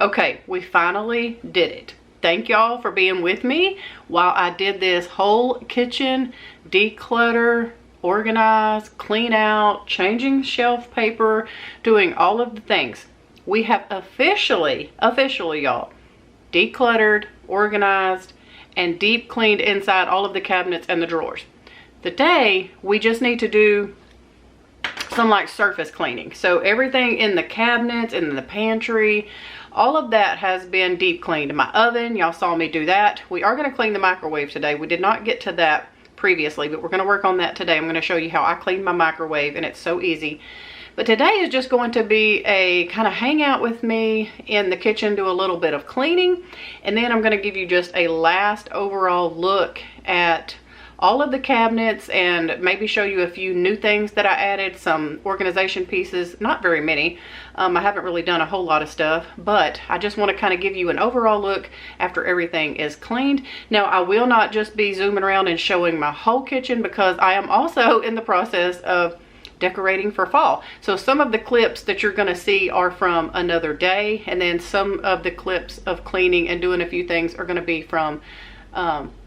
Okay, we finally did it. Thank y'all for being with me while I did this whole kitchen declutter, organize, clean out, changing shelf paper, doing all of the things. We have officially y'all, decluttered, organized, and deep cleaned inside all of the cabinets and the drawers. Today, we just need to do some like surface cleaning. So everything in the cabinets, in the pantry, all of that has been deep cleaned. My oven, y'all saw me do that. We are gonna clean the microwave today. We did not get to that previously, but we're gonna work on that today. I'm gonna show you how I clean my microwave, and it's so easy. But today is just going to be a kind of hang out with me in the kitchen, do a little bit of cleaning, and then I'm gonna give you just a last overall look at all of the cabinets and maybe show you a few new things that I added, some organization pieces, not very many. I haven't really done a whole lot of stuff, but I just want to kind of give you an overall look after everything is cleaned. Now, I will not just be zooming around and showing my whole kitchen because I am also in the process of decorating for fall. So some of the clips that you're going to see are from another day, and then some of the clips of cleaning and doing a few things are going to be from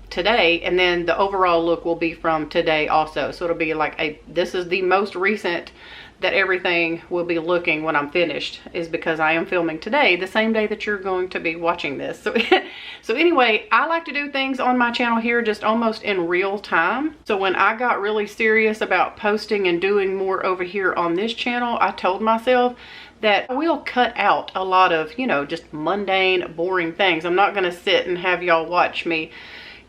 today, and then the overall look will be from today also. So it'll be like this is the most recent that everything will be looking when I'm finished, is because I am filming today, the same day that you're going to be watching this. So anyway, I like to do things on my channel here just almost in real time. So when I got really serious about posting and doing more over here on this channel, I told myself that I will cut out a lot of, you know, just mundane, boring things. I'm not gonna sit and have y'all watch me,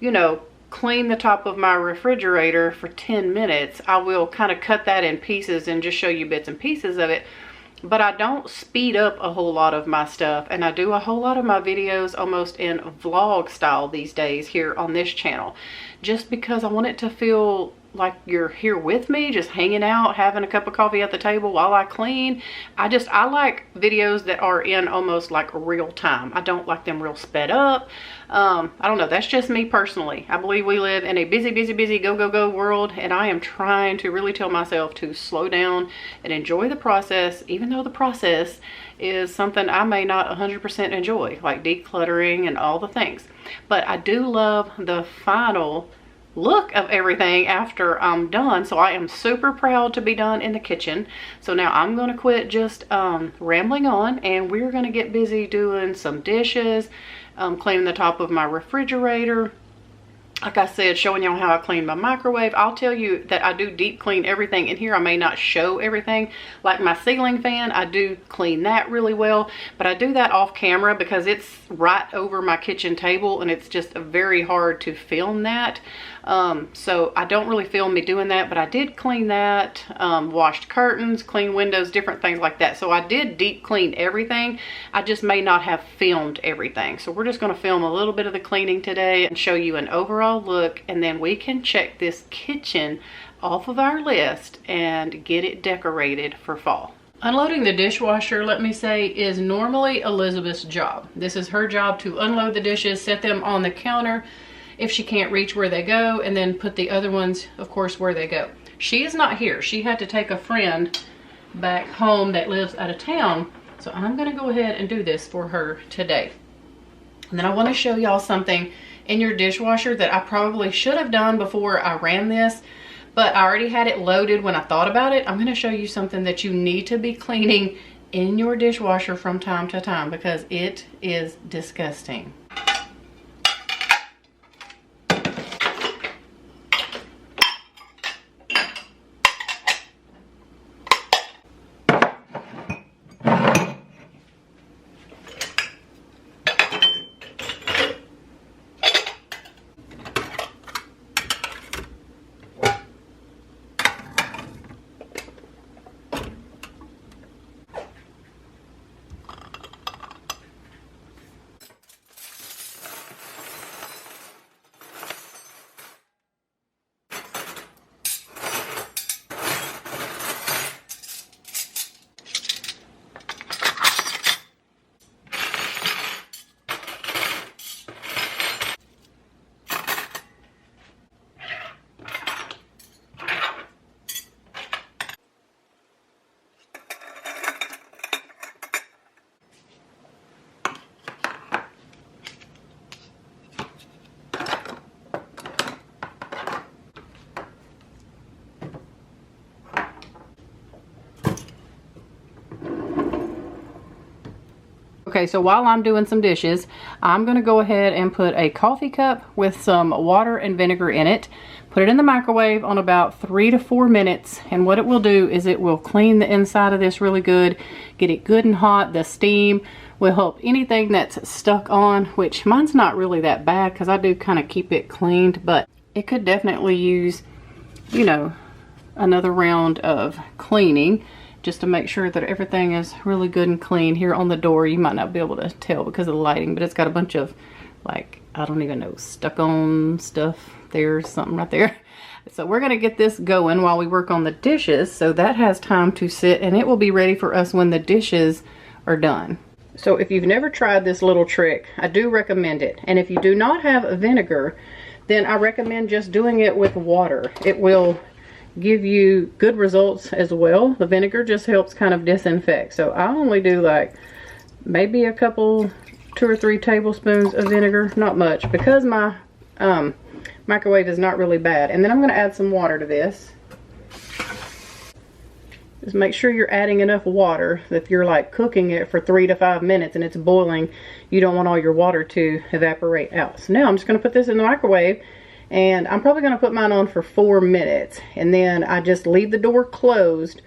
you know, clean the top of my refrigerator for 10 minutes. I will kind of cut that in pieces and just show you bits and pieces of it. But I don't speed up a whole lot of my stuff, and I do a whole lot of my videos almost in vlog style these days here on this channel, just because I want it to feel like you're here with me, just hanging out, having a cup of coffee at the table while I clean. I like videos that are in almost like real time. I don't like them real sped up. I don't know, that's just me personally. I believe we live in a busy, go world, and I am trying to really tell myself to slow down and enjoy the process, even though the process is something I may not 100% enjoy, like decluttering and all the things. But I do love the final look of everything after I'm done. So I am super proud to be done in the kitchen. So now I'm going to quit just rambling on, and we're going to get busy doing some dishes, cleaning the top of my refrigerator. Like I said, showing y'all how I clean my microwave. I'll tell you that I do deep clean everything in here. I may not show everything. Like my ceiling fan, I do clean that really well, but I do that off camera because it's right over my kitchen table, and it's just very hard to film that. So I don't really film me doing that, but I did clean that, washed curtains, clean windows, different things like that. So I did deep clean everything. I just may not have filmed everything. So we're just going to film a little bit of the cleaning today and show you an overall look, and then we can check this kitchen off of our list and get it decorated for fall. Unloading the dishwasher, let me say, is normally Elizabeth's job. This is her job to unload the dishes, set them on the counter if she can't reach where they go, and then put the other ones, of course, where they go. She is not here. She had to take a friend back home that lives out of town, so I'm gonna go ahead and do this for her today. And then I want to show y'all something in your dishwasher that I probably should have done before I ran this, but I already had it loaded when I thought about it. I'm going to show you something that you need to be cleaning in your dishwasher from time to time because it is disgusting. Okay, so while I'm doing some dishes, I'm gonna go ahead and put a coffee cup with some water and vinegar in it. Put it in the microwave on about 3 to 4 minutes, and what it will do is it will clean the inside of this really good, get it good and hot. The steam will help anything that's stuck on, which mine's not really that bad because I do kind of keep it cleaned, but it could definitely use, you know, another round of cleaning just to make sure that everything is really good and clean. Here on the door, you might not be able to tell because of the lighting, but it's got a bunch of, like, I don't even know, stuck on stuff. There's something right there. So we're gonna get this going while we work on the dishes, so that has time to sit, and it will be ready for us when the dishes are done. So if you've never tried this little trick, I do recommend it. And if you do not have a vinegar, then I recommend just doing it with water. It will give you good results as well. The vinegar just helps kind of disinfect. So I only do like maybe a couple, 2 or 3 tablespoons of vinegar, not much, because my microwave is not really bad. And then I'm going to add some water to this. Just make sure you're adding enough water that if you're like cooking it for 3 to 5 minutes and it's boiling, you don't want all your water to evaporate out. So now I'm just going to put this in the microwave, and I'm probably going to put mine on for 4 minutes, and then I just leave the door closed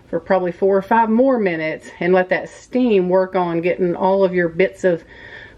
for probably 4 or 5 more minutes and let that steam work on getting all of your bits of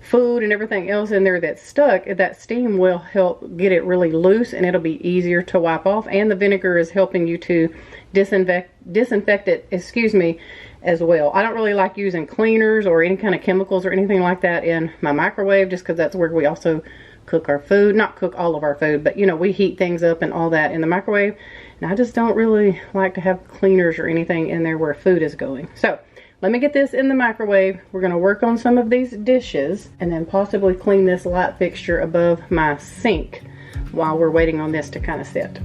food and everything else in there that's stuck. That steam will help get it really loose, and it'll be easier to wipe off, and the vinegar is helping you to disinfect it, excuse me, as well. I don't really like using cleaners or any kind of chemicals or anything like that in my microwave, just because that's where we also cook our food. Not cook all of our food, but you know, we heat things up and all that in the microwave, and I just don't really like to have cleaners or anything in there where food is going. So let me get this in the microwave. We're going to work on some of these dishes and then possibly clean this light fixture above my sink while we're waiting on this to kind of set.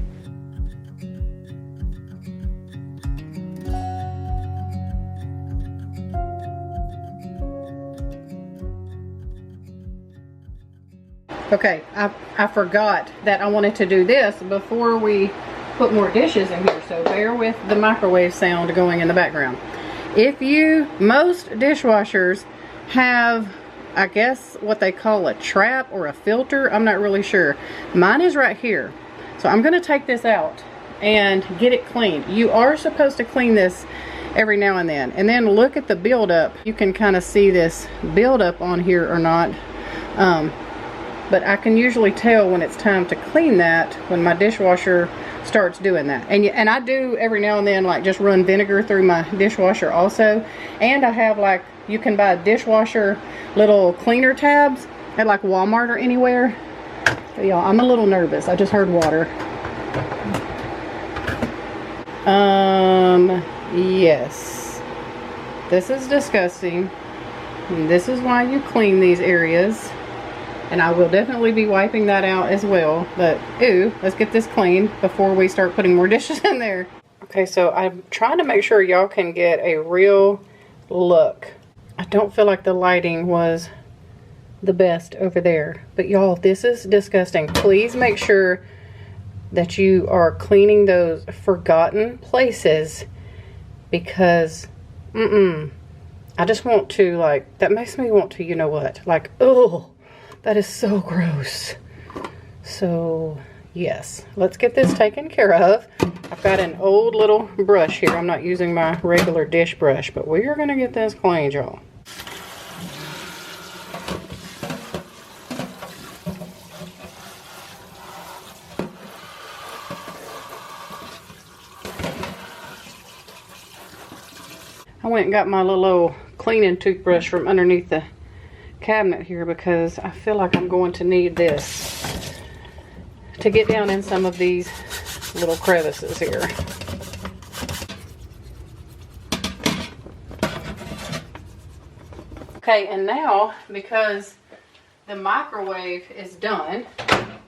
Okay, I forgot that I wanted to do this before we put more dishes in here, so bear with the microwave sound going in the background. Most dishwashers have, I guess, what they call a trap or a filter. I'm not really sure. Mine is right here. So I'm going to take this out and get it cleaned. You are supposed to clean this every now and then look at the buildup. You can kind of see this buildup on here or not. But I can usually tell when it's time to clean that when my dishwasher starts doing that. And I do every now and then, like, just run vinegar through my dishwasher also. And I have, like, you can buy dishwasher little cleaner tabs at like Walmart or anywhere. But y'all, I'm a little nervous. I just heard water. Yes. This is disgusting. And this is why you clean these areas. And I will definitely be wiping that out as well. But, ooh, let's get this clean before we start putting more dishes in there. Okay, so I'm trying to make sure y'all can get a real look. I don't feel like the lighting was the best over there. But y'all, this is disgusting. Please make sure that you are cleaning those forgotten places, because, I just want to, like, that makes me want to, you know what, like, oh. That is so gross. So, yes. Let's get this taken care of. I've got an old little brush here. I'm not using my regular dish brush, but we are going to get this cleaned, y'all. I went and got my little old cleaning toothbrush from underneath the cabinet here, because I feel like I'm going to need this to get down in some of these little crevices here. Okay, and now, because the microwave is done,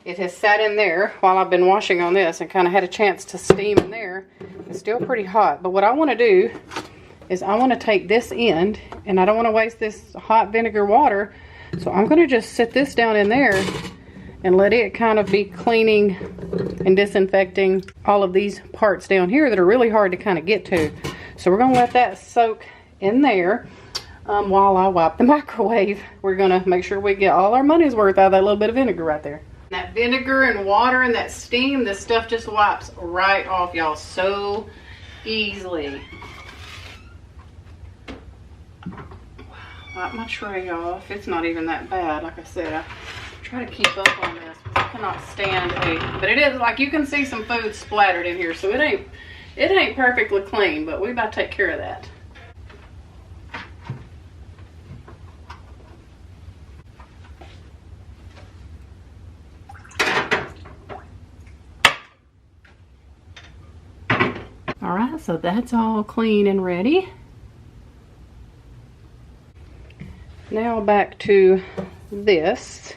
it has sat in there while I've been washing on this and kind of had a chance to steam in there. It's still pretty hot, but what I want to do is I want to take this end, and I don't want to waste this hot vinegar water, so I'm going to just sit this down in there and let it kind of be cleaning and disinfecting all of these parts down here that are really hard to kind of get to. So we're going to let that soak in there. while I wipe the microwave. We're gonna make sure we get all our money's worth out of that little bit of vinegar right there. That vinegar and water and that steam, this stuff just wipes right off, y'all, so easily. Wipe my tray off. It's not even that bad. Like I said, I try to keep up on this. I cannot stand but it is, like, you can see some food splattered in here, so it ain't perfectly clean, but we about to take care of that. All right, so that's all clean and ready. Now back to this.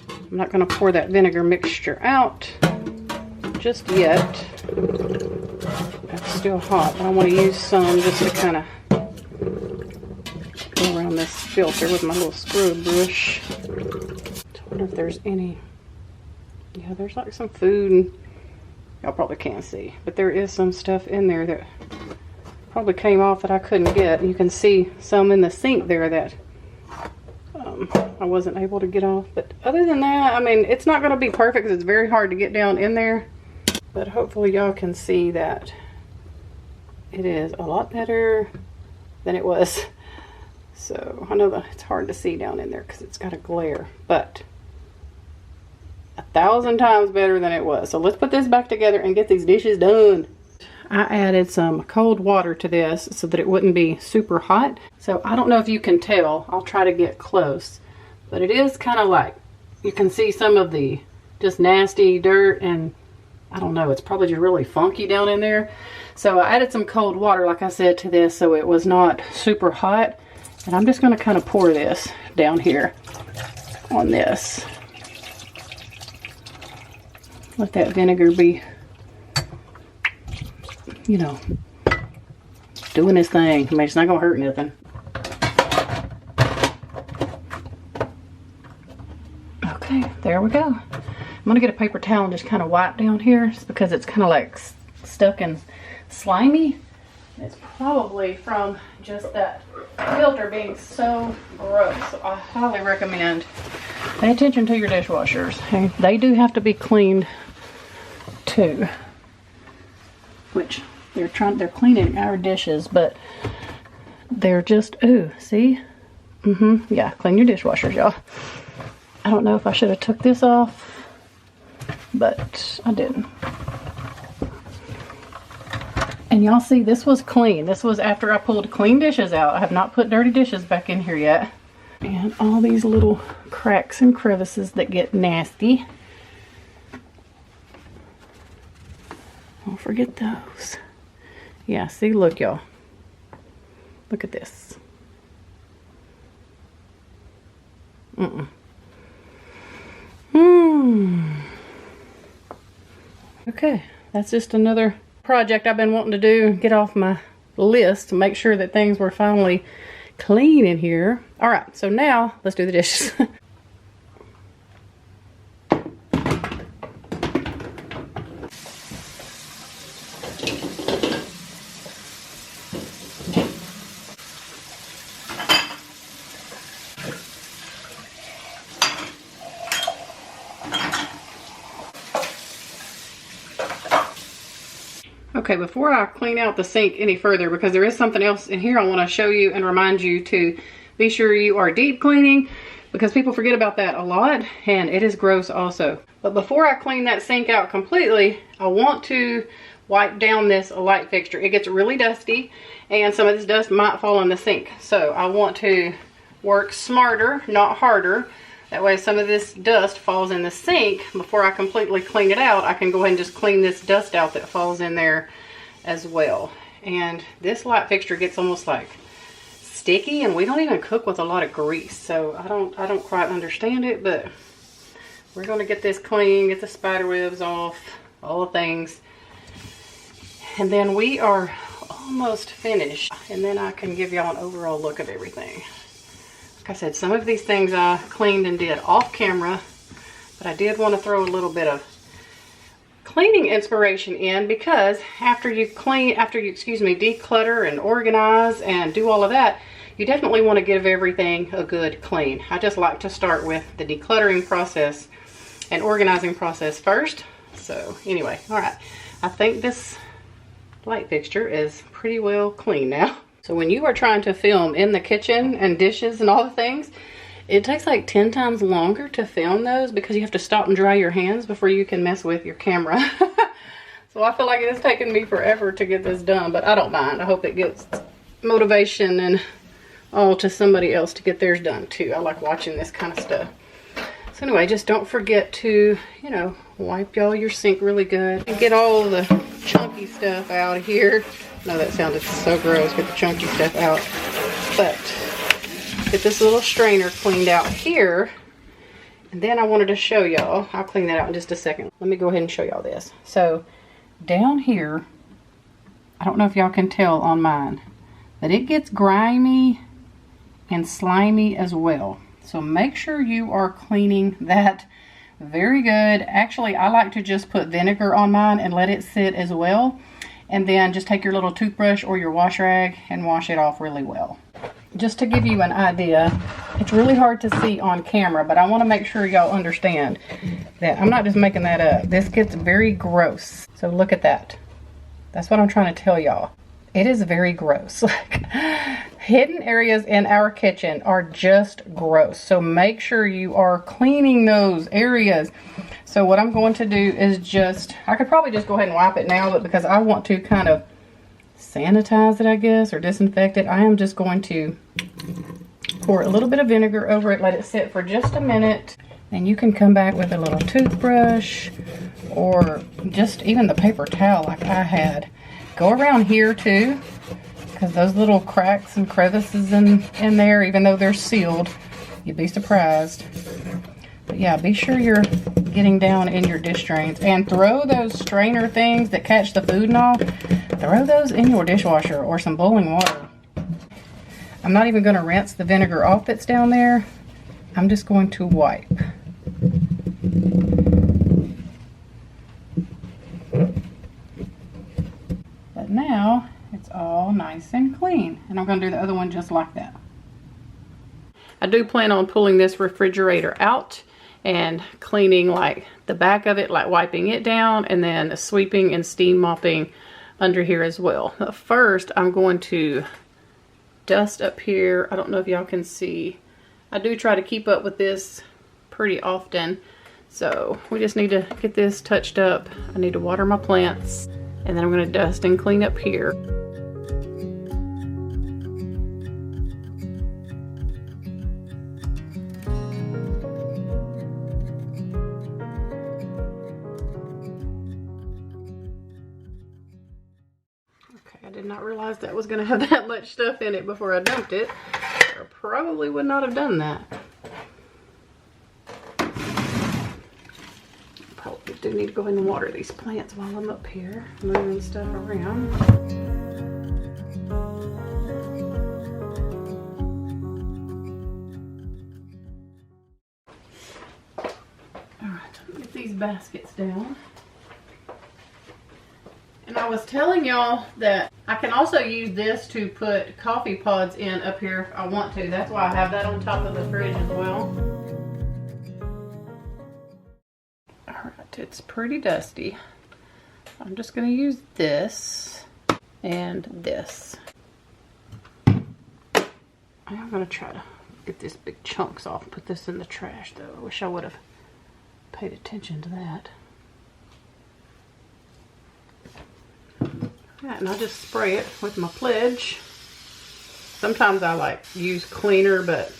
I'm not going to pour that vinegar mixture out just yet. It's still hot, but I want to use some just to kind of go around this filter with my little scrub brush. I wonder if there's any. Yeah, there's like some food, and y'all probably can't see, but there is some stuff in there that probably came off that I couldn't get. You can see some in the sink there that I wasn't able to get off. But other than that, I mean, it's not going to be perfect because it's very hard to get down in there. But hopefully y'all can see that it is a lot better than it was. So I know that it's hard to see down in there because it's got a glare, but 1,000 times better than it was. So let's put this back together and get these dishes done. I added some cold water to this so that it wouldn't be super hot. So I don't know if you can tell. I'll try to get close. But it is kind of like, you can see some of the just nasty dirt, and I don't know, it's probably just really funky down in there. So I added some cold water, like I said, to this so it was not super hot. And I'm just going to kind of pour this down here on this. Let that vinegar be, you know, doing its thing. I mean, it's not going to hurt nothing. Okay, there we go. I'm going to get a paper towel and just kind of wipe down here just because it's kind of like stuck and slimy. It's probably from just that filter being so gross. So I highly recommend pay attention to your dishwashers. Okay? They do have to be cleaned too. Which they're cleaning our dishes, but they're just, ooh, see? Yeah, clean your dishwashers, y'all. I don't know if I should have took this off, but I didn't. And y'all see, this was clean. This was after I pulled clean dishes out. I have not put dirty dishes back in here yet. And all these little cracks and crevices that get nasty. Don't forget those. Yeah, see, look, y'all. Look at this. Okay, that's just another project I've been wanting to do, get off my list to make sure that things were finally clean in here. All right, so now let's do the dishes. Okay, before I clean out the sink any further, because there is something else in here I want to show you and remind you to be sure you are deep cleaning, because people forget about that a lot and it is gross also. But before I clean that sink out completely, I want to wipe down this light fixture. It gets really dusty and some of this dust might fall in the sink. So I want to work smarter, not harder. That way some of this dust falls in the sink. Before I completely clean it out, I can go ahead and just clean this dust out that falls in there as well. And this light fixture gets almost like sticky, and we don't even cook with a lot of grease. So I don't quite understand it, but we're gonna get this clean, get the spider webs off, all the things. And then we are almost finished. And then I can give y'all an overall look of everything. Like I said, some of these things I cleaned and did off camera, but I did want to throw a little bit of cleaning inspiration in, because after you declutter and organize and do all of that, you definitely want to give everything a good clean. I just like to start with the decluttering process and organizing process first. So anyway, all right. I think this light fixture is pretty well clean now. So when you are trying to film in the kitchen and dishes and all the things, it takes like 10 times longer to film those because you have to stop and dry your hands before you can mess with your camera. So I feel like it's taken me forever to get this done, but I don't mind. I hope it gets motivation and all to somebody else to get theirs done too. I like watching this kind of stuff. So anyway, just don't forget to, you know, wipe all your sink really good and get all the chunky stuff out of here. No, that sounded so gross. Get the chunky stuff out. But get this little strainer cleaned out here. And then I wanted to show y'all. I'll clean that out in just a second. Let me go ahead and show y'all this. So down here, I don't know if y'all can tell on mine, but it gets grimy and slimy as well. So make sure you are cleaning that very good. Actually, I like to just put vinegar on mine and let it sit as well. And then just take your little toothbrush or your wash rag and wash it off really well. Just to give you an idea, it's really hard to see on camera, but I want to make sure y'all understand that I'm not just making that up. This gets very gross. So look at that. That's what I'm trying to tell y'all. It is very gross. Like, hidden areas in our kitchen are just gross. So make sure you are cleaning those areas. So what I'm going to do is just, I could probably just go ahead and wipe it now, but because I want to kind of sanitize it, I guess, or disinfect it, I am just going to pour a little bit of vinegar over it, let it sit for just a minute, and you can come back with a little toothbrush or just even the paper towel like I had. Go around here too, because those little cracks and crevices in there, even though they're sealed, you'd be surprised. But yeah, be sure you're getting down in your dish drains, and throw those strainer things that catch the food and all, throw those in your dishwasher or some boiling water. I'm not even going to rinse the vinegar off that's down there. I'm just going to wipe. But now it's all nice and clean, and I'm going to do the other one just like that. I do plan on pulling this refrigerator out and cleaning like the back of it, like wiping it down, and then sweeping and steam mopping under here as well. But first I'm going to dust up here. I don't know if y'all can see. I do try to keep up with this pretty often, so we just need to get this touched up. I need to water my plants, and then I'm going to dust and clean up here. I did not realize that was going to have that much stuff in it before I dumped it. I probably would not have done that. Probably do need to go ahead and water these plants while I'm up here, moving stuff around. Alright, let me get these baskets down. And I was telling y'all that I can also use this to put coffee pods in up here if I want to. That's why I have that on top of the fridge as well. Alright, it's pretty dusty. I'm just going to use this and this. I'm going to try to get these big chunks off and put this in the trash though. I wish I would have paid attention to that. Yeah, and I'll just spray it with my Pledge. Sometimes I like use cleaner, but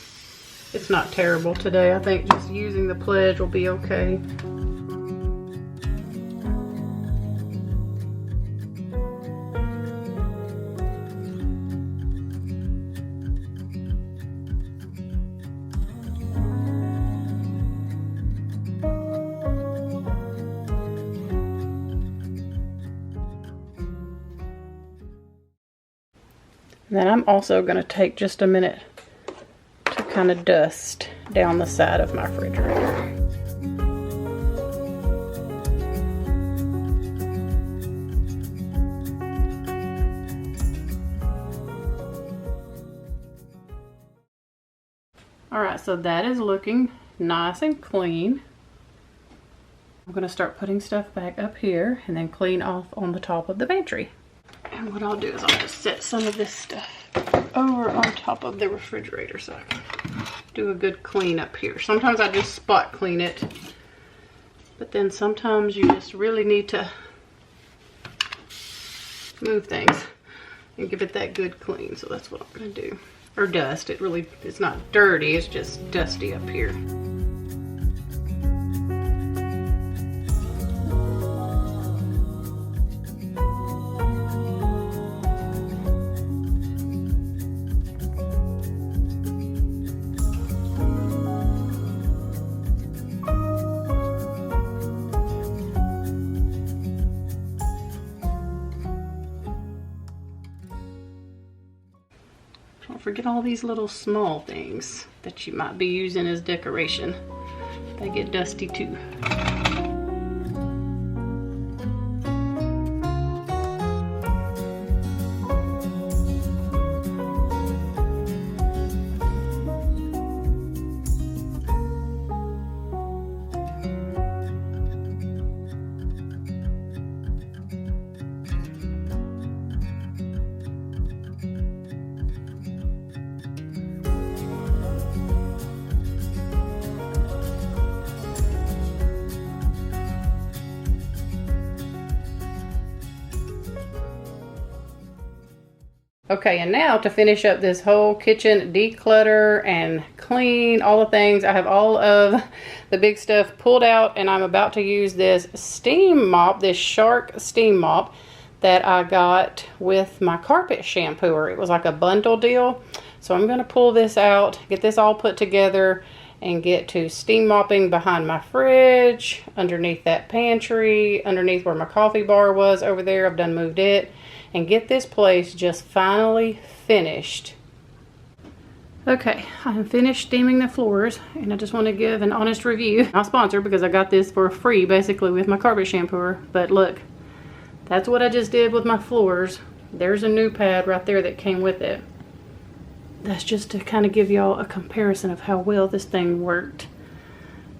it's not terrible today. I think just using the Pledge will be okay. Then I'm also going to take just a minute to kind of dust down the side of my refrigerator. All right, so that is looking nice and clean. I'm gonna start putting stuff back up here and then clean off on the top of the pantry. And what I'll do is I'll just set some of this stuff over on top of the refrigerator so I can do a good clean up here. Sometimes I just spot clean it, but then sometimes you just really need to move things and give it that good clean. So that's what I'm gonna do. Or dust, it's not dirty, it's just dusty up here. Don't forget all these little small things that you might be using as decoration. They get dusty too. Okay, and now to finish up this whole kitchen declutter and clean all the things, I have all of the big stuff pulled out, and I'm about to use this steam mop, this Shark steam mop that I got with my carpet shampooer. It was like a bundle deal. So I'm going to pull this out, get this all put together, and get to steam mopping behind my fridge, underneath that pantry, underneath where my coffee bar was over there. I've done moved it. And get this place just finally finished. Okay, I'm finished steaming the floors, and I just want to give an honest review. Not sponsored, because I got this for free basically with my carpet shampooer. But look, that's what I just did with my floors. There's a new pad right there that came with it. That's just to kind of give y'all a comparison of how well this thing worked.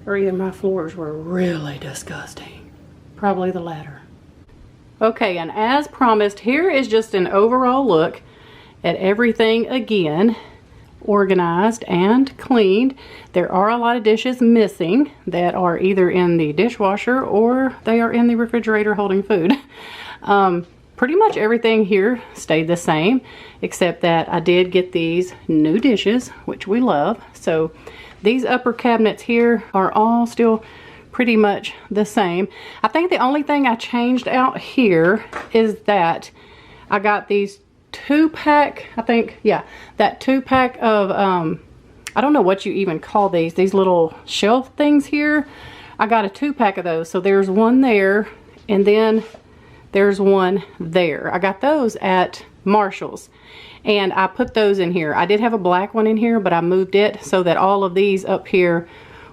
Or either my floors were really disgusting. Probably the latter. Okay, and as promised, here is just an overall look at everything again, organized and cleaned. There are a lot of dishes missing that are either in the dishwasher or they are in the refrigerator holding food. Pretty much everything here stayed the same, except that I did get these new dishes, which we love. So these upper cabinets here are all still pretty much the same. I think the only thing I changed out here is that I got these 2-pack, I think, yeah, that 2-pack of, I don't know what you even call these little shelf things here. I got a 2-pack of those. So there's one there, and then there's one there. I got those at Marshall's, and I put those in here. I did have a black one in here, but I moved it so that all of these up here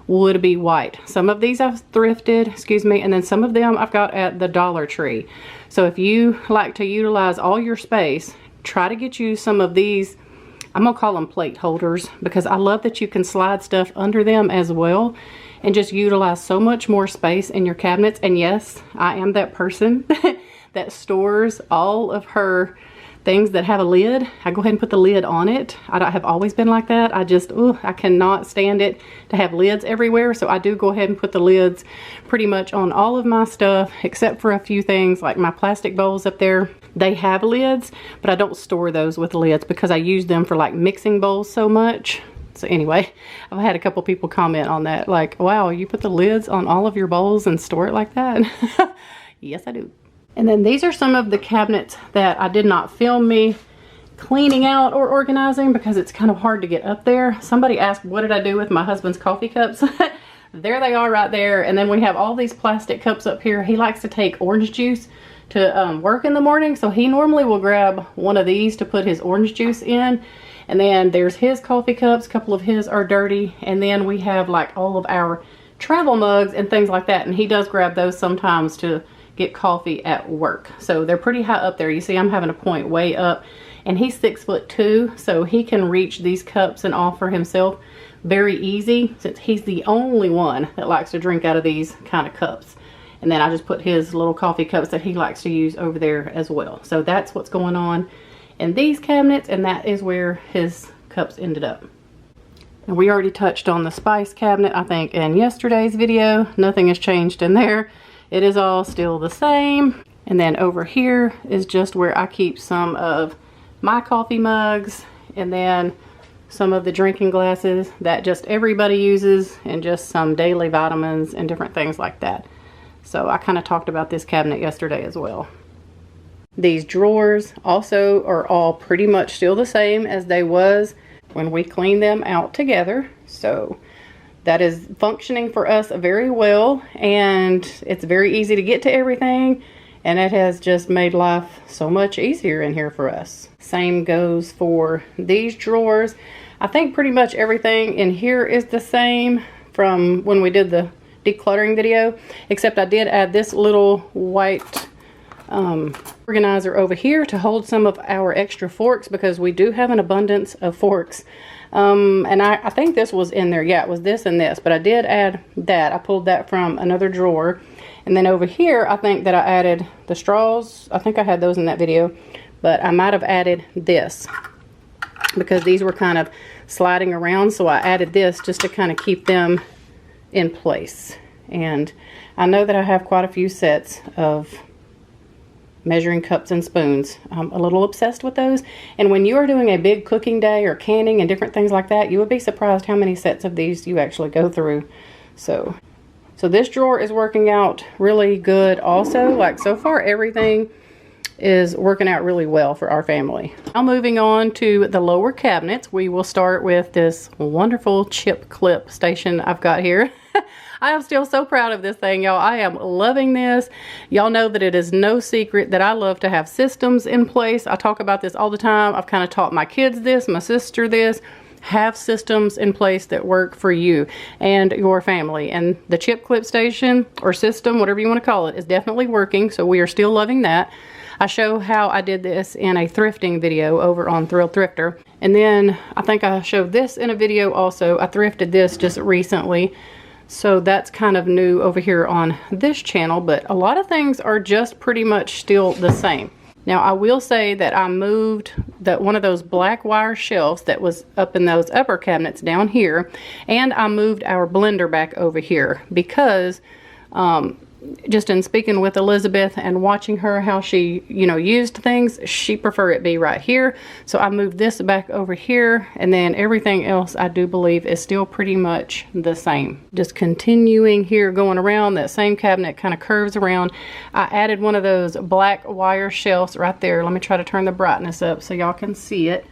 would be white. Some of these I've thrifted, excuse me, and then some of them I've got at the Dollar Tree. So if you like to utilize all your space, try to get you some of these, I'm gonna call them plate holders, because I love that you can slide stuff under them as well and just utilize so much more space in your cabinets. And yes, I am that person that stores all of her things that have a lid. I go ahead and put the lid on it. I have always been like that. I just, I cannot stand it to have lids everywhere. So I do go ahead and put the lids pretty much on all of my stuff, except for a few things like my plastic bowls up there. They have lids, but I don't store those with lids because I use them for like mixing bowls so much. So anyway, I've had a couple people comment on that, like, wow, you put the lids on all of your bowls and store it like that? Yes, I do. And then these are some of the cabinets that I did not film me cleaning out or organizing because it's kind of hard to get up there. Somebody asked, what did I do with my husband's coffee cups? There they are right there. And then we have all these plastic cups up here. He likes to take orange juice to work in the morning. So he normally will grab one of these to put his orange juice in. And then there's his coffee cups. A couple of his are dirty. And then we have like all of our travel mugs and things like that. And he does grab those sometimes to get coffee at work. So they're pretty high up there. You see, I'm having to point way up and he's 6'2", so he can reach these cups and all for himself very easy, since he's the only one that likes to drink out of these kind of cups. And then I just put his little coffee cups that he likes to use over there as well. So that's what's going on in these cabinets, and that is where his cups ended up. And we already touched on the spice cabinet, I think, in yesterday's video. Nothing has changed in there. It is all still the same. And then over here is just where I keep some of my coffee mugs, and then some of the drinking glasses that just everybody uses, and just some daily vitamins and different things like that. So I kind of talked about this cabinet yesterday as well. These drawers also are all pretty much still the same as they was when we cleaned them out together. So that is functioning for us very well, and it's very easy to get to everything, and it has just made life so much easier in here for us. Same goes for these drawers. I think pretty much everything in here is the same from when we did the decluttering video, except I did add this little white organizer over here to hold some of our extra forks, because we do have an abundance of forks. And I think this was in there. Yeah, it was this and this, but I did add that. I pulled that from another drawer. And then over here, I think that I added the straws. I think I had those in that video, but I might have added this because these were kind of sliding around. So I added this just to kind of keep them in place. And I know that I have quite a few sets of measuring cups and spoons. I'm a little obsessed with those, and when you are doing a big cooking day or canning and different things like that, you would be surprised how many sets of these you actually go through. So this drawer is working out really good also. Like, so far everything is working out really well for our family. Now moving on to the lower cabinets, we will start with this wonderful chip clip station I've got here. I am still so proud of this thing, y'all. I am loving this. Y'all know that it is no secret that I love to have systems in place. I talk about this all the time. I've kind of taught my kids this, my sister this. Have systems in place that work for you and your family. And the chip clip station or system, whatever you want to call it, is definitely working. So we are still loving that. I show how I did this in a thrifting video over on Thrilled Thrifter. And then I think I showed this in a video also. I thrifted this just recently. So that's kind of new over here on this channel, but a lot of things are just pretty much still the same. Now I will say that I moved one of those black wire shelves that was up in those upper cabinets down here, and I moved our blender back over here because just in speaking with Elizabeth and watching her how she used things, she preferred it be right here. So I moved this back over here, and then everything else I do believe is still pretty much the same. Just continuing here, going around, that same cabinet kind of curves around. I added one of those black wire shelves right there. Let me try to turn the brightness up so y'all can see it.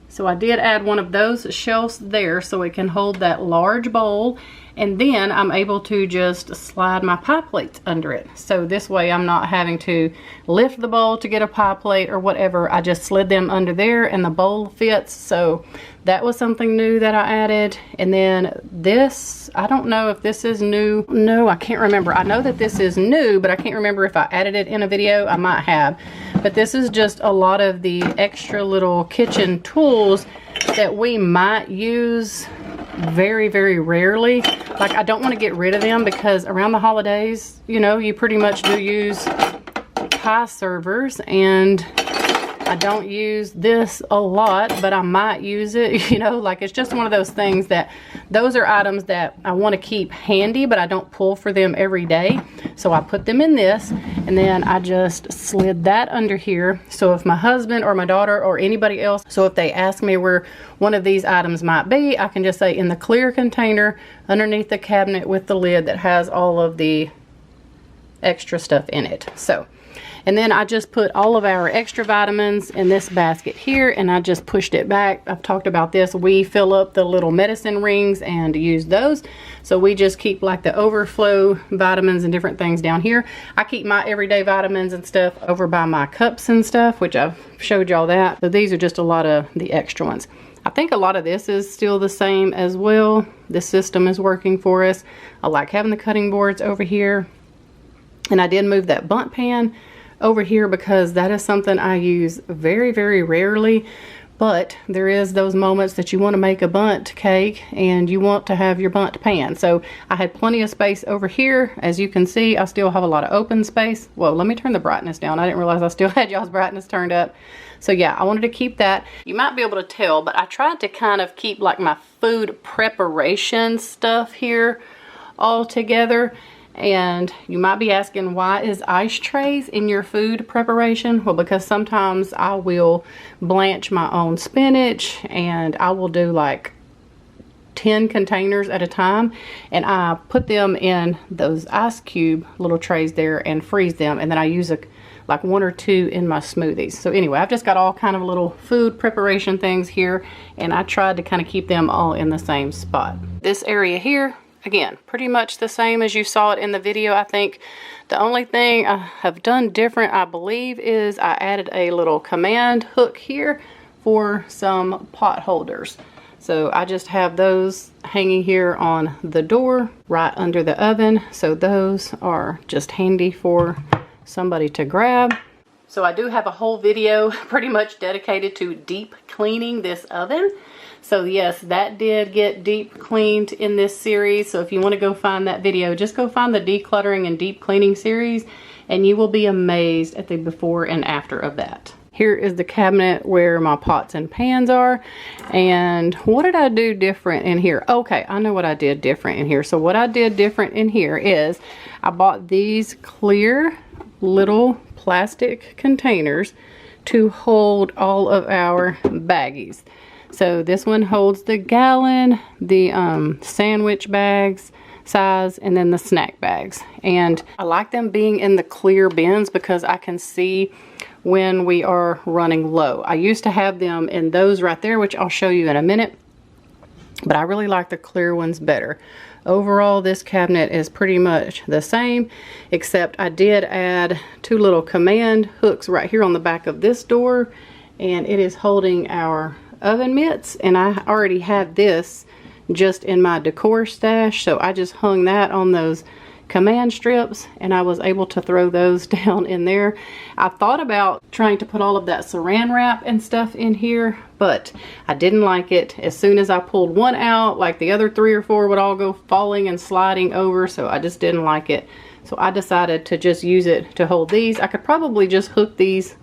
So I did add one of those shelves there so it can hold that large bowl, and then I'm able to just slide my pie plates under it. So this way I'm not having to lift the bowl to get a pie plate or whatever. I just slid them under there and the bowl fits. So that was something new that I added. And then this, I don't know if this is new. No, I can't remember. I know that this is new, but I can't remember if I added it in a video. I might have. But this is just a lot of the extra little kitchen tools that we might use very, very rarely. Like, I don't want to get rid of them because around the holidays, you pretty much do use pie servers, and I don't use this a lot, but I might use it, like it's just one of those things that those are items that I want to keep handy, but I don't pull for them every day. So I put them in this, and then I just slid that under here. So if my husband or my daughter or anybody else, so if they ask me where one of these items might be, I can just say in the clear container underneath the cabinet with the lid that has all of the extra stuff in it. So, and then I just put all of our extra vitamins in this basket here, and I just pushed it back. I've talked about this. We fill up the little medicine rings and use those. So we just keep like the overflow vitamins and different things down here. I keep my everyday vitamins and stuff over by my cups and stuff, which I've showed y'all that. So these are just a lot of the extra ones. I think a lot of this is still the same as well. This system is working for us. I like having the cutting boards over here. And I did move that bundt pan over here because that is something I use very, very rarely. But there is those moments that you want to make a bundt cake and you want to have your bundt pan. So I had plenty of space over here. As you can see, I still have a lot of open space. Whoa, let me turn the brightness down. I didn't realize I still had y'all's brightness turned up. So yeah, I wanted to keep that. You might be able to tell, but I tried to kind of keep like my food preparation stuff here all together. And you might be asking, why is ice trays in your food preparation? Well, because sometimes I will blanch my own spinach and I will do like 10 containers at a time, and I put them in those ice cube little trays there and freeze them, and then I use like 1 or 2 in my smoothies. So anyway, I've just got all kind of little food preparation things here, and I tried to kind of keep them all in the same spot. This area here, again, pretty much the same as you saw it in the video. I think the only thing I have done different, I believe, is I added a little command hook here for some pot holders. So I just have those hanging here on the door right under the oven. So those are just handy for somebody to grab. So I do have a whole video pretty much dedicated to deep cleaning this oven. So yes, that did get deep cleaned in this series. So if you want to go find that video, just go find the decluttering and deep cleaning series, and you will be amazed at the before and after of that. Here is the cabinet where my pots and pans are. And what did I do different in here? Okay, I know what I did different in here. So what I did different in here is I bought these clear little plastic containers to hold all of our baggies. So this one holds the gallon, the sandwich bags size, and then the snack bags. And I like them being in the clear bins because I can see when we are running low. I used to have them in those right there, which I'll show you in a minute, but I really like the clear ones better. Overall, this cabinet is pretty much the same, except I did add 2 little command hooks right here on the back of this door, and it is holding our oven mitts, and I already had this just in my decor stash, so I just hung that on those command strips, and I was able to throw those down in there. I thought about trying to put all of that saran wrap and stuff in here, but I didn't like it. As soon as I pulled one out, like the other 3 or 4 would all go falling and sliding over, so I just didn't like it. So I decided to just use it to hold these. I could probably just hook these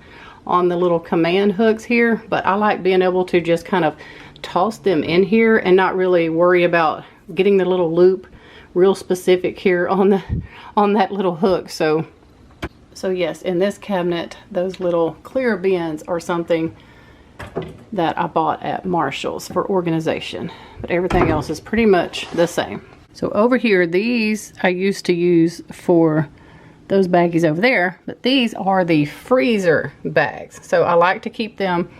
on the little command hooks here, but I like being able to just kind of toss them in here and not really worry about getting the little loop real specific here on that little hook. So yes, in this cabinet, those little clear bins are something that I bought at Marshall's for organization, but everything else is pretty much the same. So over here, these I used to use for those baggies over there, but these are the freezer bags. So I like to keep them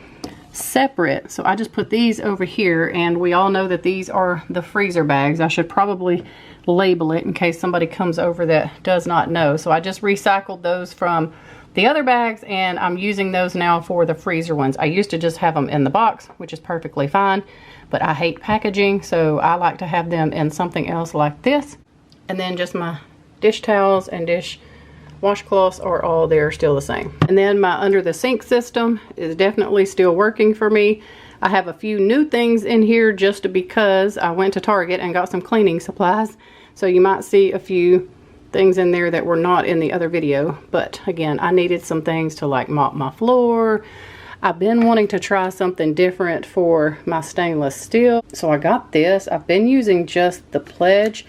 separate. So I just put these over here, and we all know that these are the freezer bags. I should probably label it in case somebody comes over that does not know. So I just recycled those from the other bags, and I'm using those now for the freezer ones. I used to just have them in the box, which is perfectly fine, but I hate packaging, so I like to have them in something else like this. And then just my dish towels and dish washcloths are all there, still the same. And then my under the sink system is definitely still working for me. I have a few new things in here just because I went to Target and got some cleaning supplies. So you might see a few things in there that were not in the other video. But again, I needed some things to like mop my floor. I've been wanting to try something different for my stainless steel. So I got this. I've been using just the Pledge,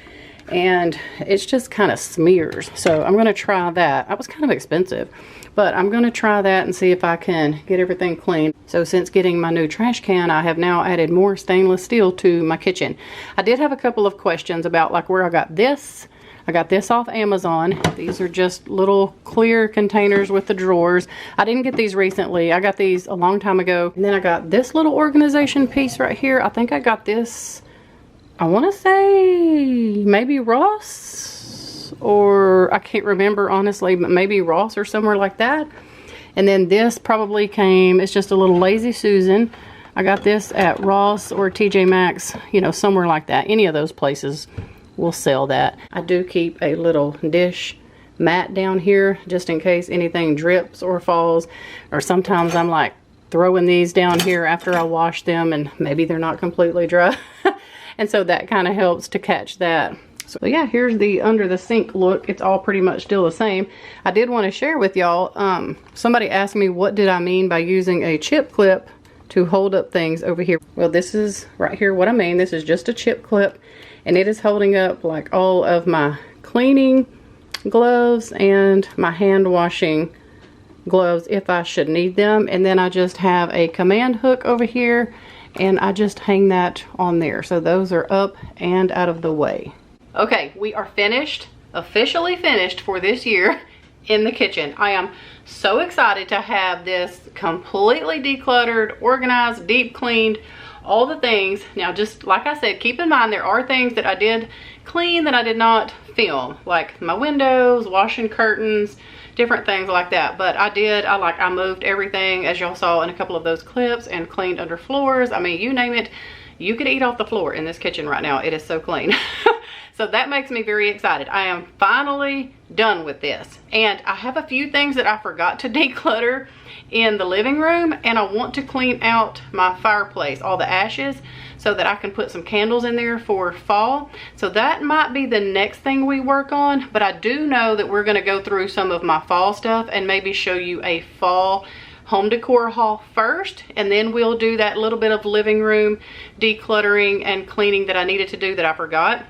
and it's just kind of smears. So I'm going to try that. That was kind of expensive, but I'm going to try that and see if I can get everything clean. So since getting my new trash can, I have now added more stainless steel to my kitchen. I did have a couple of questions about like where I got this. I got this off Amazon. These are just little clear containers with the drawers. I didn't get these recently. I got these a long time ago. And then I got this little organization piece right here. I think I got this, I want to say maybe Ross, or I can't remember honestly, but maybe Ross or somewhere like that. And then this probably came, it's just a little Lazy Susan. I got this at Ross or TJ Maxx, you know, somewhere like that. Any of those places will sell that. I do keep a little dish mat down here just in case anything drips or falls. Or sometimes I'm like throwing these down here after I wash them and maybe they're not completely dry. And so that kind of helps to catch that. So yeah, here's the under the sink look. It's all pretty much still the same. I did want to share with y'all, somebody asked me what did I mean by using a chip clip to hold up things over here. Well, this is right here what I mean. This is just a chip clip, and it is holding up like all of my cleaning gloves and my hand washing gloves if I should need them. And then I just have a command hook over here, and I just hang that on there. So those are up and out of the way. Okay, we are finished, officially finished for this year in the kitchen. I am so excited to have this completely decluttered, organized, deep cleaned, all the things. Now, just like I said, keep in mind there are things that I did clean that I did not film, like my windows, washing curtains, different things like that. But I moved everything, as y'all saw in a couple of those clips, and cleaned under floors. I mean, you name it, you could eat off the floor in this kitchen right now. It is so clean. So that makes me very excited. I am finally done with this. And I have a few things that I forgot to declutter in the living room, and I want to clean out my fireplace, all the ashes, so that I can put some candles in there for fall. So that might be the next thing we work on, but I do know that we're gonna go through some of my fall stuff and maybe show you a fall home decor haul first, and then we'll do that little bit of living room decluttering and cleaning that I needed to do that I forgot.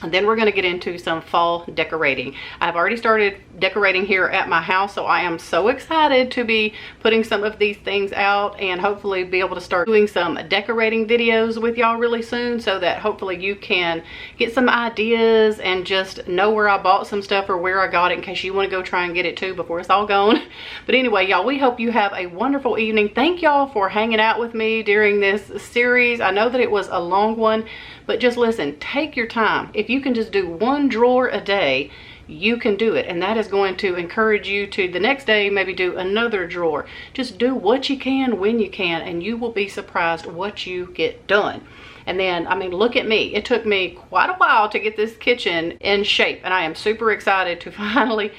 And then we're going to get into some fall decorating. I've already started decorating here at my house, so I am so excited to be putting some of these things out and hopefully be able to start doing some decorating videos with y'all really soon, so that hopefully you can get some ideas and just know where I bought some stuff or where I got it in case you want to go try and get it too before it's all gone. But anyway, y'all, we hope you have a wonderful evening. Thank y'all for hanging out with me during this series. I know that it was a long one, but just listen, take your time. If you can just do one drawer a day, you can do it. And that is going to encourage you to the next day maybe do another drawer. Just do what you can when you can, and you will be surprised what you get done. And then, I mean, look at me. It took me quite a while to get this kitchen in shape, and I am super excited to finally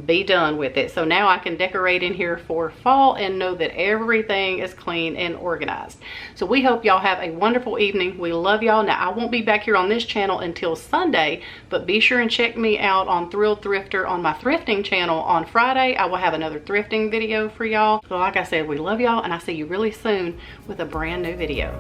be done with it. So now I can decorate in here for fall and know that everything is clean and organized. So we hope y'all have a wonderful evening. We love y'all. Now, I won't be back here on this channel until Sunday, but be sure and check me out on Thrilled Thrifter on my thrifting channel on Friday. I will have another thrifting video for y'all. So like I said, we love y'all, and I'll see you really soon with a brand new video.